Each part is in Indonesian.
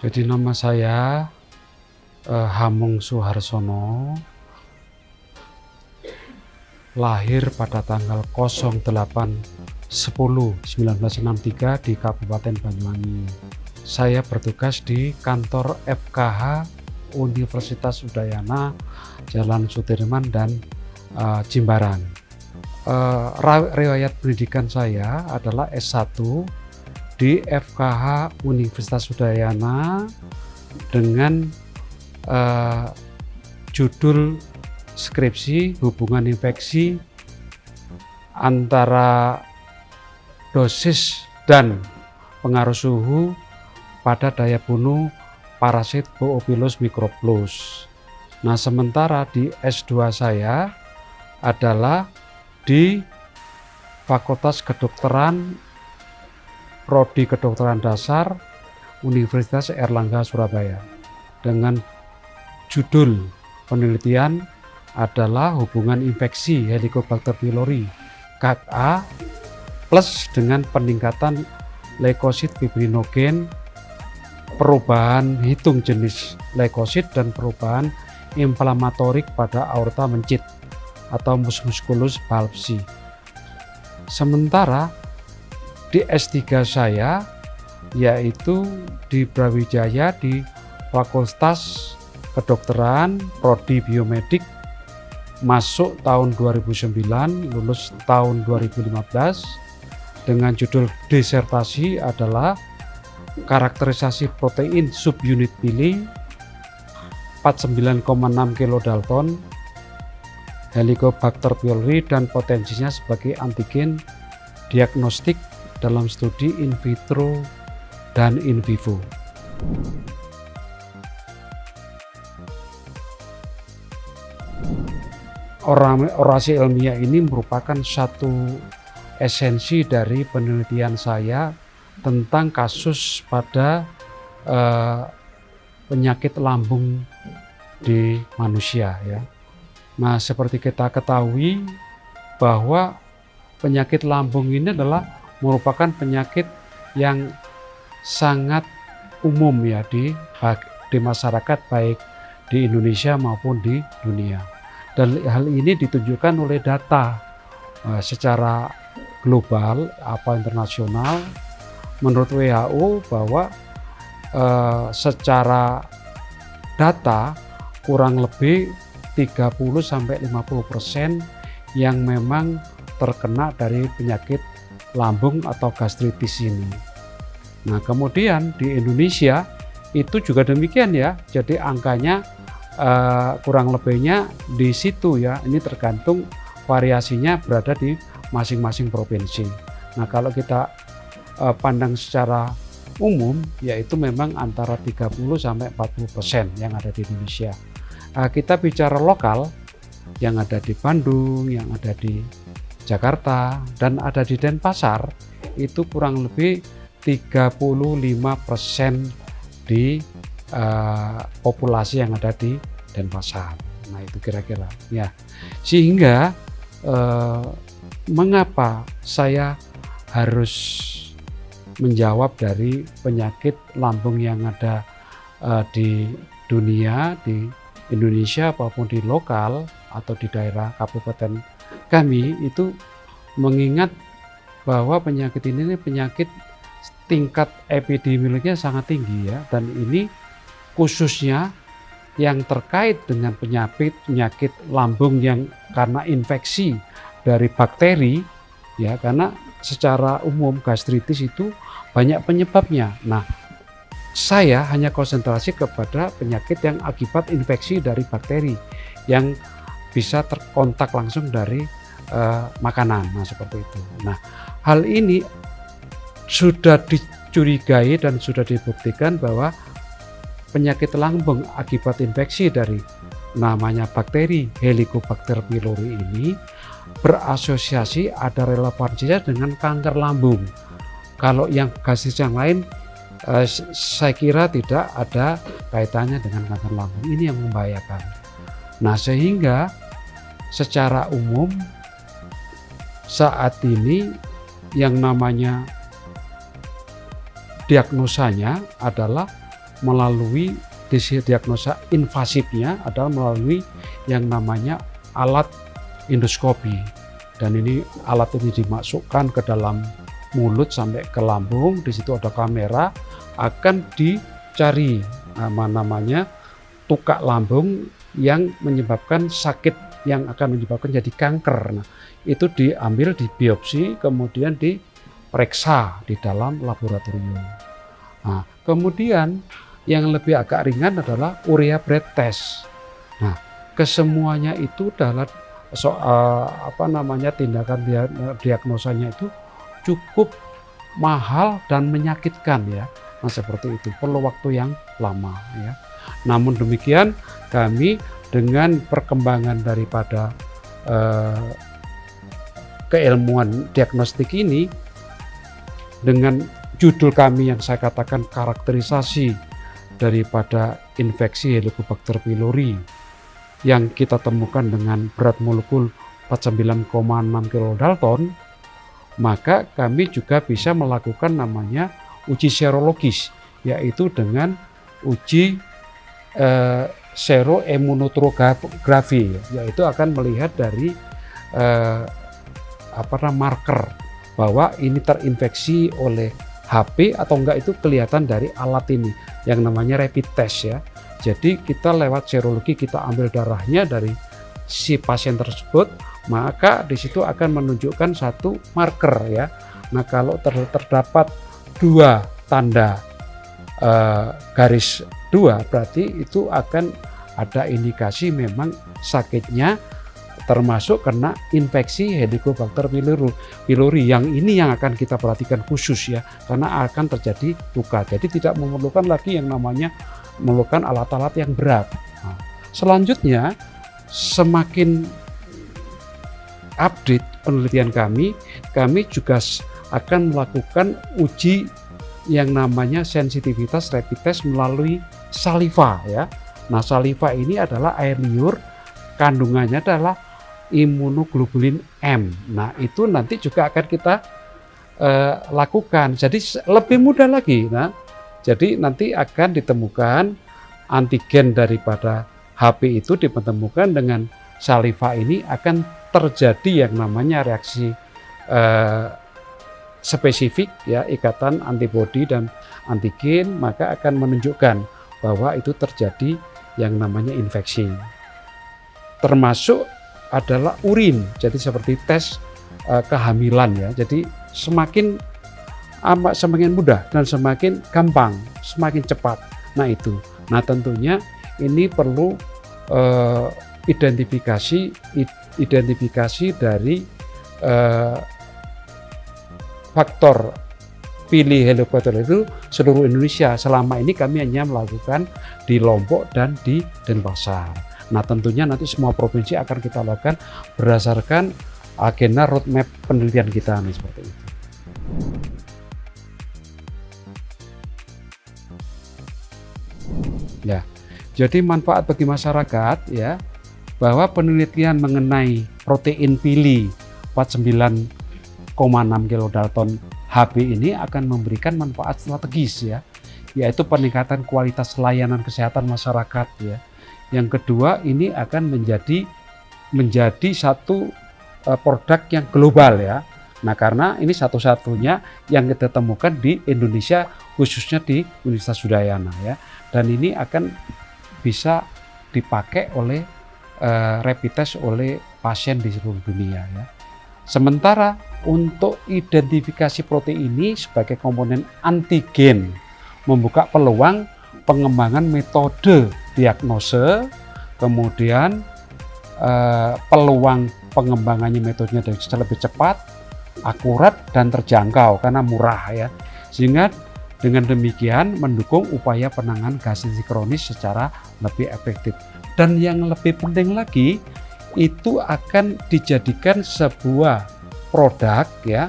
Jadi nama saya Hamung Suharsono, lahir pada tanggal 08/10/1963 di Kabupaten Banyuwangi. Saya bertugas di kantor FKH Universitas Udayana, Jalan Sudirman dan Jimbaran. Riwayat pendidikan saya adalah S1 di FKH Universitas Udayana dengan judul skripsi hubungan infeksi antara dosis dan pengaruh suhu pada daya bunuh parasit Boophilus microplus. Nah, sementara di S2 saya adalah di Fakultas Kedokteran Prodi Kedokteran Dasar Universitas Airlangga Surabaya dengan judul penelitian adalah hubungan infeksi Helicobacter pylori HA plus dengan peningkatan leukosit fibrinogen, perubahan hitung jenis leukosit dan perubahan inflamatorik pada aorta mencit atau musculus palpsi. Sementara di S3 saya yaitu di Brawijaya di Fakultas Kedokteran Prodi Biomedik, masuk tahun 2009, lulus tahun 2015 dengan judul disertasi adalah karakterisasi protein subunit pili 49,6 kilodalton Helicobacter pylori dan potensinya sebagai antigen diagnostik dalam studi in vitro dan in vivo. Orasi ilmiah ini merupakan satu esensi dari penelitian saya tentang kasus pada penyakit lambung di manusia ya. Nah, seperti kita ketahui bahwa penyakit lambung ini adalah merupakan penyakit yang sangat umum ya di masyarakat, baik di Indonesia maupun di dunia. Dan hal ini ditunjukkan oleh data secara global internasional. Menurut WHO bahwa secara data kurang lebih 30-50% yang memang terkena dari penyakit lambung atau gastritis ini. Nah, kemudian di Indonesia itu juga demikian ya. Jadi angkanya kurang lebihnya di situ ya. Ini tergantung variasinya berada di masing-masing provinsi. Nah, kalau kita pandang secara umum yaitu memang antara 30-40% yang ada di Indonesia. Kita bicara lokal yang ada di Bandung, yang ada di Jakarta dan ada di Denpasar, itu kurang lebih 35% di populasi yang ada di Denpasar. Nah, itu kira-kira ya. Sehingga mengapa saya harus menjawab dari penyakit lambung yang ada di dunia, di Indonesia maupun di lokal atau di daerah kabupaten kami, itu mengingat bahwa penyakit ini penyakit tingkat epidemiologinya sangat tinggi ya, dan ini khususnya yang terkait dengan penyakit lambung yang karena infeksi dari bakteri ya, karena secara umum gastritis itu banyak penyebabnya. Nah, saya hanya konsentrasi kepada penyakit yang akibat infeksi dari bakteri yang bisa terkontak langsung dari makanan. Nah, seperti itu. Nah, hal ini sudah dicurigai dan sudah dibuktikan bahwa penyakit lambung akibat infeksi dari namanya bakteri Helicobacter pylori ini berasosiasi, ada relevansinya dengan kanker lambung. Kalau yang gastritis yang lain saya kira tidak ada kaitannya dengan kanker lambung. Ini yang membahayakan. Nah, sehingga secara umum saat ini yang namanya diagnosanya adalah melalui diagnosa invasifnya adalah melalui yang namanya alat endoskopi. Dan ini alat ini dimasukkan ke dalam mulut sampai ke lambung, di situ ada kamera, akan dicari namanya tukak lambung yang menyebabkan sakit, yang akan menyebabkan jadi kanker. Nah, itu diambil, dibiopsi, kemudian diperiksa di dalam laboratorium. Nah, kemudian yang lebih agak ringan adalah urea breath test. Nah, kesemuanya itu adalah tindakan diagnosanya itu cukup mahal dan menyakitkan ya. Nah, seperti itu perlu waktu yang lama ya. Namun demikian kami dengan perkembangan daripada keilmuan diagnostik ini, dengan judul kami yang saya katakan karakterisasi daripada infeksi Helicobacter pylori yang kita temukan dengan berat molekul 49,6 kilodalton, maka kami juga bisa melakukan namanya uji serologis, yaitu dengan uji seroimmunotrografi, yaitu akan melihat dari marker bahwa ini terinfeksi oleh HP atau enggak, itu kelihatan dari alat ini yang namanya rapid test ya. Jadi kita lewat serologi, kita ambil darahnya dari si pasien tersebut, maka di situ akan menunjukkan satu marker ya. Nah, kalau terdapat dua tanda garis 2, berarti itu akan ada indikasi memang sakitnya termasuk kena infeksi Helicobacter pylori. Yang ini yang akan kita perhatikan khusus ya, karena akan terjadi luka. Jadi tidak memerlukan lagi yang namanya memerlukan alat-alat yang berat. Nah, selanjutnya semakin update penelitian kami juga akan melakukan uji yang namanya sensitivitas rapid test melalui saliva ya. Nah, saliva ini adalah air liur, kandungannya adalah imunoglobulin M. Nah, itu nanti juga akan kita lakukan. Jadi lebih mudah lagi. Nah, jadi nanti akan ditemukan antigen daripada HP itu ditemukan dengan saliva ini, akan terjadi yang namanya reaksi spesifik ya, ikatan antibodi dan antigen, maka akan menunjukkan bahwa itu terjadi yang namanya infeksi. Termasuk adalah urin, jadi seperti tes kehamilan ya. Jadi semakin mudah dan semakin gampang, semakin cepat. Nah itu. Nah tentunya ini perlu identifikasi dari faktor pilih Helicobacter itu seluruh Indonesia. Selama ini kami hanya melakukan di Lombok dan di Denpasar. Nah tentunya nanti semua provinsi akan kita lakukan berdasarkan agenda roadmap penelitian kita nih, seperti itu. Ya, jadi manfaat bagi masyarakat ya, bahwa penelitian mengenai protein pili 49,6 kilodalton HB ini akan memberikan manfaat strategis ya, yaitu peningkatan kualitas layanan kesehatan masyarakat ya. Yang kedua, ini akan menjadi satu produk yang global ya. Nah, karena ini satu-satunya yang kita temukan di Indonesia, khususnya di Universitas Udayana ya. Dan ini akan bisa dipakai oleh rapid test oleh pasien di seluruh dunia ya. Sementara untuk identifikasi protein ini sebagai komponen antigen membuka peluang pengembangan metode diagnose, kemudian peluang pengembangannya metodenya lebih cepat, akurat dan terjangkau karena murah ya. Sehingga dengan demikian mendukung upaya penanganan gastrit kronis secara lebih efektif. Dan yang lebih penting lagi, itu akan dijadikan sebuah produk ya,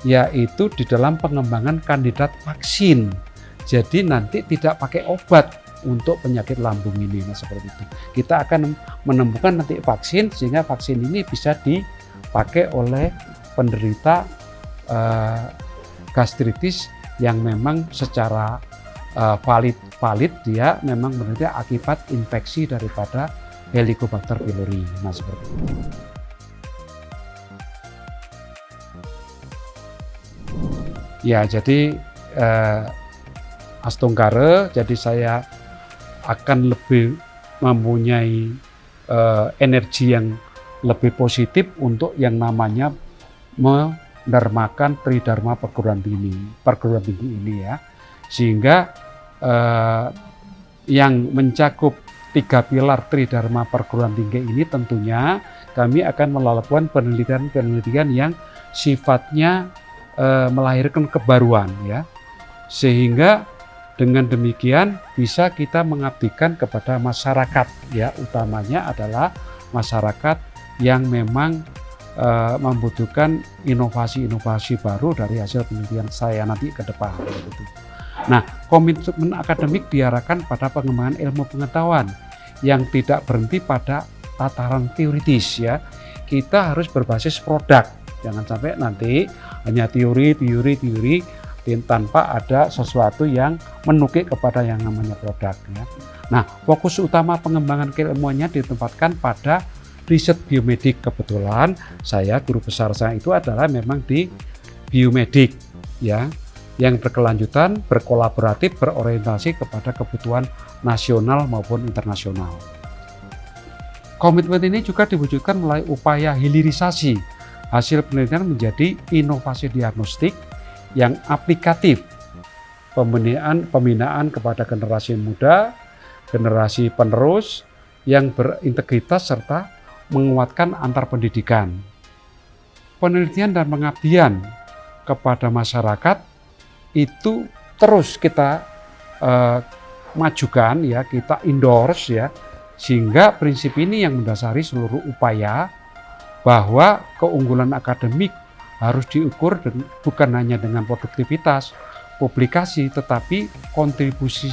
yaitu di dalam pengembangan kandidat vaksin. Jadi nanti tidak pakai obat untuk penyakit lambung ini, nah seperti itu. Kita akan menemukan nanti vaksin, sehingga vaksin ini bisa dipakai oleh penderita gastritis yang memang secara valid dia memang menderita akibat infeksi daripada Helicobacter pylori. Nah, seperti itu. Ya, jadi Astungkare, jadi saya akan lebih mempunyai energi yang lebih positif untuk yang namanya mendarmakan Tridharma perguruan tinggi ini ya, sehingga yang mencakup 3 pilar Tridharma perguruan tinggi ini tentunya kami akan melakukan penelitian yang sifatnya melahirkan kebaruan ya, sehingga dengan demikian bisa kita mengabdikan kepada masyarakat ya, utamanya adalah masyarakat yang memang membutuhkan inovasi-inovasi baru dari hasil penelitian saya nanti ke depan gitu. Nah, komitmen akademik diarahkan pada pengembangan ilmu pengetahuan yang tidak berhenti pada tataran teoritis ya. Kita harus berbasis produk, jangan sampai nanti hanya teori tanpa ada sesuatu yang menukik kepada yang namanya produk ya. Nah, fokus utama pengembangan keilmuannya ditempatkan pada riset biomedik. Kebetulan saya, guru besar saya itu adalah memang di biomedik ya, yang berkelanjutan, berkolaboratif, berorientasi kepada kebutuhan nasional maupun internasional. Komitmen ini juga diwujudkan melalui upaya hilirisasi hasil penelitian menjadi inovasi diagnostik yang aplikatif, pembinaan kepada generasi muda, generasi penerus yang berintegritas serta menguatkan antar pendidikan. Penelitian dan pengabdian kepada masyarakat itu terus kita majukan ya, kita endorse ya, sehingga prinsip ini yang mendasari seluruh upaya bahwa keunggulan akademik harus diukur bukan hanya dengan produktivitas, publikasi, tetapi kontribusi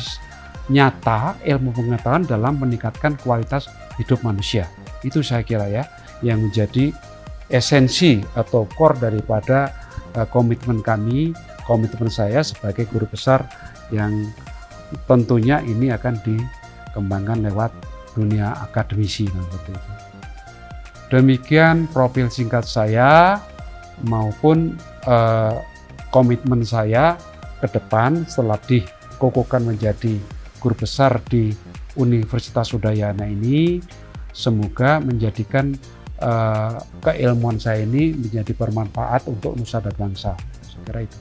nyata ilmu pengetahuan dalam meningkatkan kualitas hidup manusia. Itu saya kira ya, yang menjadi esensi atau core daripada komitmen kami, komitmen saya sebagai guru besar yang tentunya ini akan dikembangkan lewat dunia akademisi. Seperti itu. Demikian profil singkat saya maupun komitmen saya ke depan setelah dikukuhkan menjadi guru besar di Universitas Udayana ini, semoga menjadikan keilmuan saya ini menjadi bermanfaat untuk nusa dan bangsa. Saya kira itu.